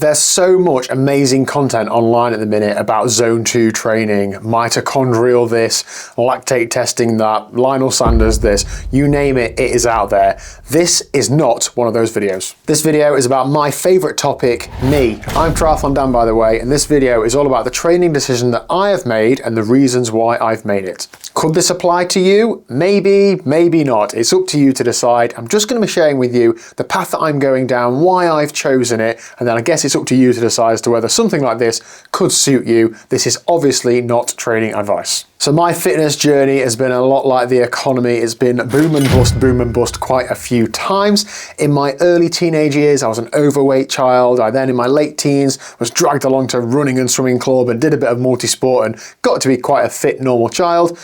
There's so much amazing content online at the minute about zone 2 training, mitochondrial this, lactate testing that, Lionel Sanders this, you name it, it is out there. This is not one of those videos. This video is about my favorite topic, me. I'm TriathlonDan, by the way, and this video is all about the training decision that I have made and the reasons why I've made it. Could this apply to you? Maybe, maybe not. It's up to you to decide. I'm just going to be sharing with you the path that I'm going down, why I've chosen it, and then I guess it's up to you to decide as to whether something like this could suit you. This is obviously not training advice. So my fitness journey has been a lot like the economy. It's been boom and bust quite a few times. In my early teenage years, I was an overweight child. I then in my late teens was dragged along to running and swimming club and did a bit of multi-sport and got to be quite a fit, normal child.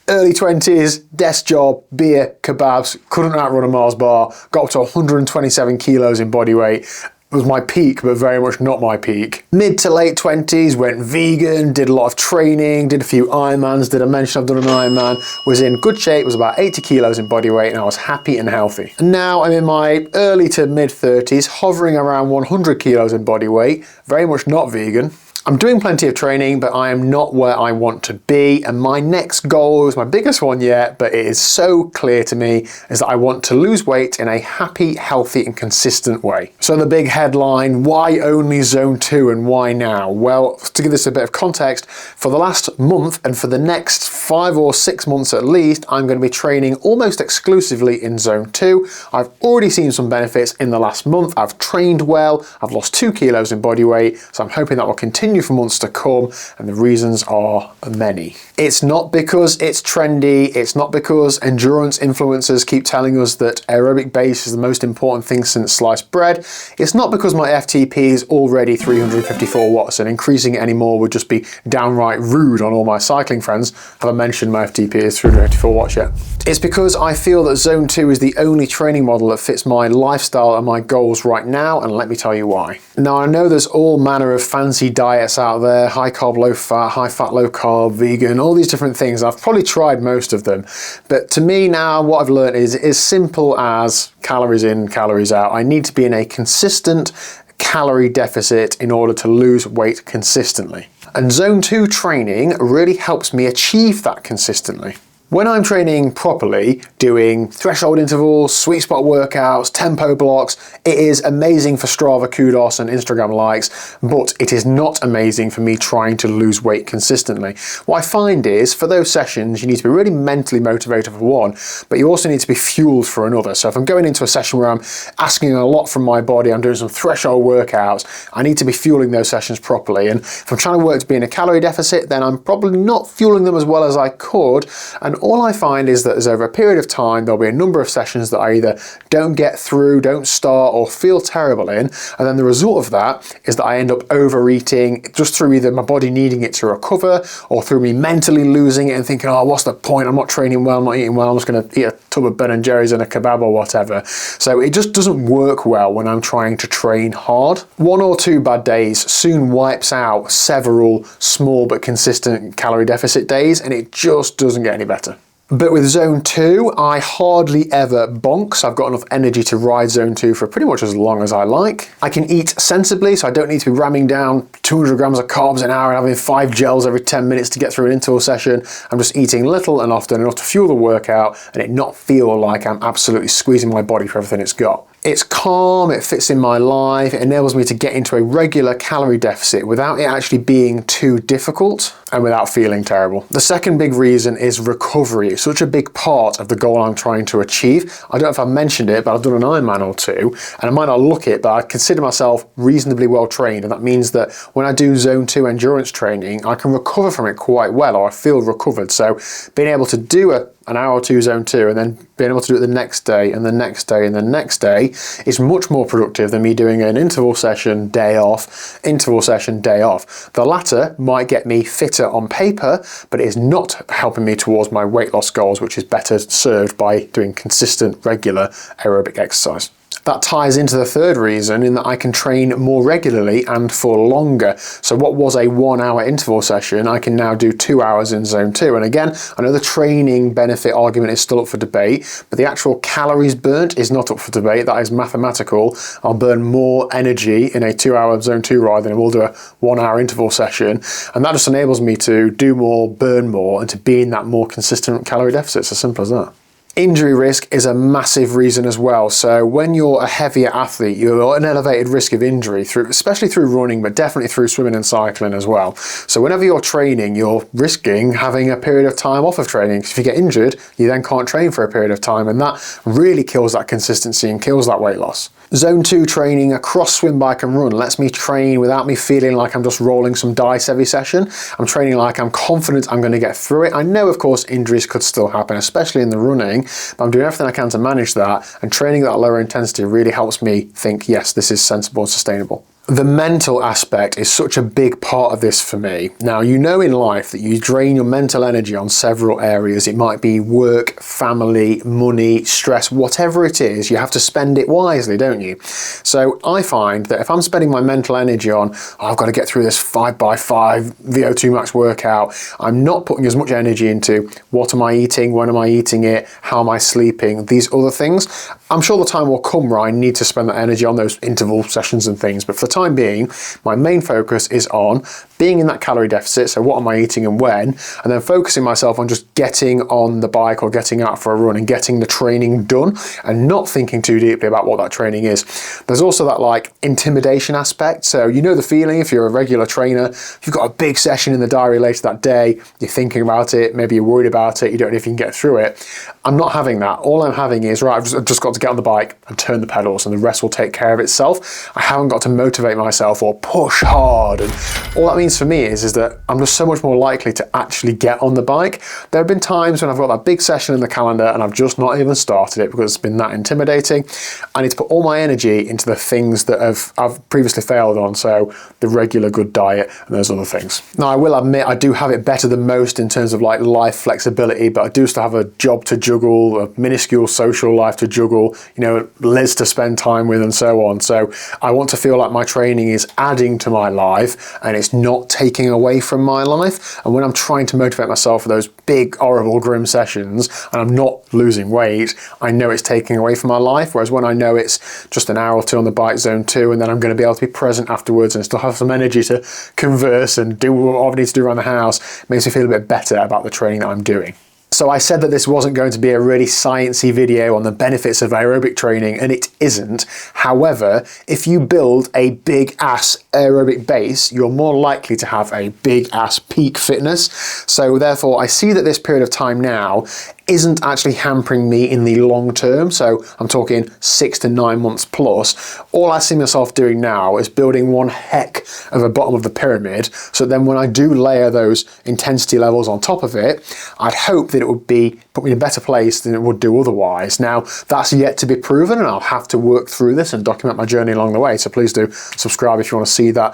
Early 20s, desk job, beer, kebabs, couldn't outrun a Mars bar, got up to 127 kilos in body weight. It was my peak, but very much not my peak. Mid to late 20s, went vegan, did a lot of training, did a few Ironmans, did I mention I've done an Ironman, was in good shape, was about 80 kilos in body weight, and I was happy and healthy. And now I'm in my early to mid 30s, hovering around 100 kilos in body weight, very much not vegan. I'm doing plenty of training, but I am not where I want to be. And my next goal is my biggest one yet, but it is so clear to me, is that I want to lose weight in a happy, healthy, and consistent way. So the big headline, why only zone 2 and why now? Well, to give this a bit of context, for the last month and for the next 5 or 6 months at least, I'm going to be training almost exclusively in zone 2. I've already seen some benefits in the last month. I've trained well. I've lost 2 kilos in body weight. So I'm hoping that will continue for months to come, and the reasons are many. It's not because it's trendy, it's not because endurance influencers keep telling us that aerobic base is the most important thing since sliced bread. It's not because my FTP is already 354 watts and increasing it anymore would just be downright rude on all my cycling friends. Have I mentioned my FTP is 354 watts yet? It's because I feel that zone 2 is the only training model that fits my lifestyle and my goals right now, and let me tell you why. Now I know there's all manner of fancy diets out there, high carb, low fat, high fat, low carb, vegan, all these different things. I've probably tried most of them, but to me now what I've learned is as simple as calories in, calories out. I need to be in a consistent calorie deficit in order to lose weight consistently. And zone 2 training really helps me achieve that consistently. When I'm training properly, doing threshold intervals, sweet spot workouts, tempo blocks, it is amazing for Strava kudos and Instagram likes, but it is not amazing for me trying to lose weight consistently. What I find is, for those sessions, you need to be really mentally motivated for one, but you also need to be fueled for another. So if I'm going into a session where I'm asking a lot from my body, I'm doing some threshold workouts, I need to be fueling those sessions properly. And if I'm trying to work to be in a calorie deficit, then I'm probably not fueling them as well as I could. And all I find is that over a period of time, there'll be a number of sessions that I either don't get through, don't start, or feel terrible in. And then the result of that is that I end up overeating just through either my body needing it to recover or through me mentally losing it and thinking, oh, what's the point? I'm not training well, I'm not eating well, I'm just going to eat a tub of Ben & Jerry's and a kebab or whatever. So it just doesn't work well when I'm trying to train hard. 1 or 2 bad days soon wipes out several small but consistent calorie deficit days, and it just doesn't get any better. But with zone 2, I hardly ever bonk, so I've got enough energy to ride zone 2 for pretty much as long as I like. I can eat sensibly, so I don't need to be ramming down 200 grams of carbs an hour and having 5 gels every 10 minutes to get through an interval session. I'm just eating little and often enough to fuel the workout and it not feel like I'm absolutely squeezing my body for everything it's got. It's calm, it fits in my life, it enables me to get into a regular calorie deficit without it actually being too difficult and without feeling terrible. The second big reason is recovery. It's such a big part of the goal I'm trying to achieve. I don't know if I've mentioned it, but I've done an Ironman or 2, and I might not look it, but I consider myself reasonably well trained, and that means that when I do zone 2 endurance training, I can recover from it quite well, or I feel recovered. So being able to do an hour or 2 zone 2 and then being able to do it the next day and the next day and the next day is much more productive than me doing an interval session, day off, interval session, day off. The latter might get me fitter on paper, but it is not helping me towards my weight loss goals, which is better served by doing consistent, regular aerobic exercise. That ties into the third reason in that I can train more regularly and for longer. So what was a 1 hour interval session, I can now do 2 hours in zone 2. And again, I know the training benefit argument is still up for debate, but the actual calories burnt is not up for debate. That is mathematical. I'll burn more energy in a 2 hour zone 2 ride than I will do a 1 hour interval session. And that just enables me to do more, burn more, and to be in that more consistent calorie deficit. It's as simple as that. Injury risk is a massive reason as well. So when you're a heavier athlete, you're at an elevated risk of injury, especially through running, but definitely through swimming and cycling as well. So whenever you're training, you're risking having a period of time off of training. If you get injured, you then can't train for a period of time, and that really kills that consistency and kills that weight loss. Zone 2 training across swim, bike and run lets me train without me feeling like I'm just rolling some dice every session. I'm training like I'm confident I'm going to get through it. I know, of course, injuries could still happen, especially in the running, but I'm doing everything I can to manage that, and training at that lower intensity really helps me think, yes, this is sensible and sustainable. The mental aspect is such a big part of this for me. Now, you know in life that you drain your mental energy on several areas. It might be work, family, money, stress, whatever it is, you have to spend it wisely, don't you? So I find that if I'm spending my mental energy on, I've got to get through this 5x5 VO2 max workout, I'm not putting as much energy into what am I eating, when am I eating it, how am I sleeping, these other things. I'm sure the time will come where I need to spend that energy on those interval sessions and things, but for the time being, my main focus is on being in that calorie deficit, so what am I eating and when, and then focusing myself on just getting on the bike or getting out for a run and getting the training done and not thinking too deeply about what that training is. There's also that like intimidation aspect, so you know the feeling if you're a regular trainer, you've got a big session in the diary later that day, you're thinking about it, maybe you're worried about it, you don't know if you can get through it. I'm not having that. All I'm having is, right, I've just got to get on the bike and turn the pedals and the rest will take care of itself. I haven't got to motivate myself or push hard, and all that means for me is that I'm just so much more likely to actually get on the bike. There have been times when I've got that big session in the calendar and I've just not even started it because it's been that intimidating. I need to put all my energy into the things that I've previously failed on, so the regular good diet and those other things. Now, I will admit I do have it better than most in terms of like life flexibility, but I do still have a job to juggle, a minuscule social life to juggle, you know, Liz to spend time with and so on. So I want to feel like my training is adding to my life and it's not taking away from my life. And when I'm trying to motivate myself for those big, horrible, grim sessions and I'm not losing weight, I know it's taking away from my life. Whereas when I know it's just an hour or two on the bike zone 2 and then I'm going to be able to be present afterwards and still have some energy to converse and do what I need to do around the house, it makes me feel a bit better about the training that I'm doing. So I said that this wasn't going to be a really sciencey video on the benefits of aerobic training, and it isn't. However, if you build a big ass aerobic base, you're more likely to have a big ass peak fitness. So therefore, I see that this period of time now isn't actually hampering me in the long term. So I'm talking 6 to 9 months plus. All I see myself doing now is building one heck of a bottom of the pyramid. So then when I do layer those intensity levels on top of it, I'd hope that it would put me in a better place than it would do otherwise. Now, that's yet to be proven, and I'll have to work through this and document my journey along the way. So please do subscribe if you want to see that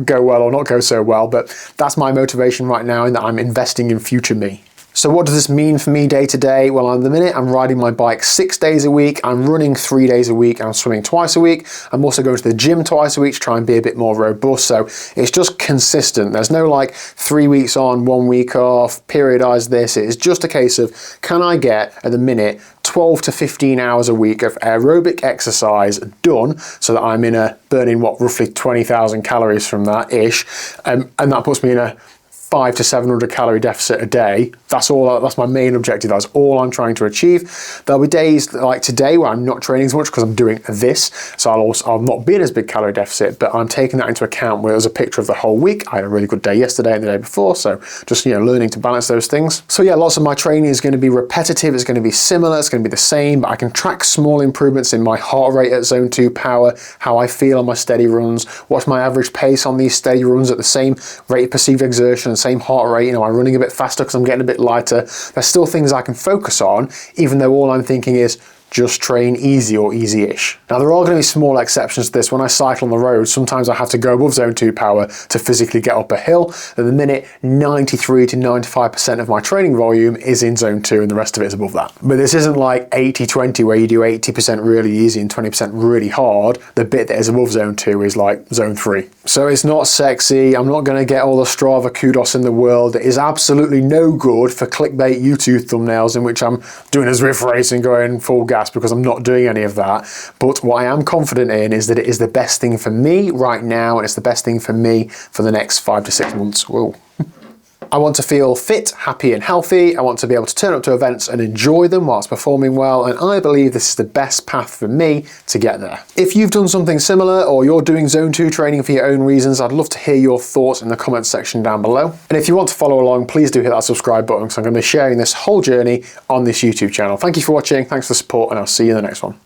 go well or not go so well. But that's my motivation right now, in that I'm investing in future me. So what does this mean for me day to day? Well, at the minute, I'm riding my bike 6 days a week, I'm running 3 days a week, and I'm swimming twice a week. I'm also going to the gym twice a week to try and be a bit more robust. So it's just consistent. There's no like 3 weeks on, 1 week off, periodize this. It's just a case of, can I get, at the minute, 12 to 15 hours a week of aerobic exercise done so that I'm burning roughly 20,000 calories from that ish. And that puts me in a 500 to 700 calorie deficit a day. That's my main objective. That's all I'm trying to achieve. There'll be days like today where I'm not training as much because I'm doing this. So I'll not be in as big calorie deficit, but I'm taking that into account where there's a picture of the whole week. I had a really good day yesterday and the day before. So just, learning to balance those things. So yeah, lots of my training is going to be repetitive. It's going to be similar. It's going to be the same, but I can track small improvements in my heart rate at zone 2 power, how I feel on my steady runs, what's my average pace on these steady runs at the same rate of perceived exertion, same heart rate, am I running a bit faster because I'm getting a bit lighter? There's still things I can focus on, even though all I'm thinking is just train easy or easy-ish. Now there are going to be small exceptions to this. When I cycle on the road, sometimes I have to go above zone 2 power to physically get up a hill. At the minute, 93 to 95% of my training volume is in zone 2 and the rest of it is above that. But this isn't like 80-20 where you do 80% really easy and 20% really hard. The bit that is above zone 2 is like zone 3. So it's not sexy. I'm not going to get all the Strava kudos in the world. It is absolutely no good for clickbait YouTube thumbnails in which I'm doing a Zwift race and going full gas, because I'm not doing any of that. But what I am confident in is that it is the best thing for me right now, and it's the best thing for me for the next 5 to 6 months. Whoa. I want to feel fit, happy and healthy. I want to be able to turn up to events and enjoy them whilst performing well, and I believe this is the best path for me to get there. If you've done something similar or you're doing zone 2 training for your own reasons, I'd love to hear your thoughts in the comments section down below. And if you want to follow along, please do hit that subscribe button, because I'm going to be sharing this whole journey on this YouTube channel. Thank you for watching, thanks for the support, and I'll see you in the next one.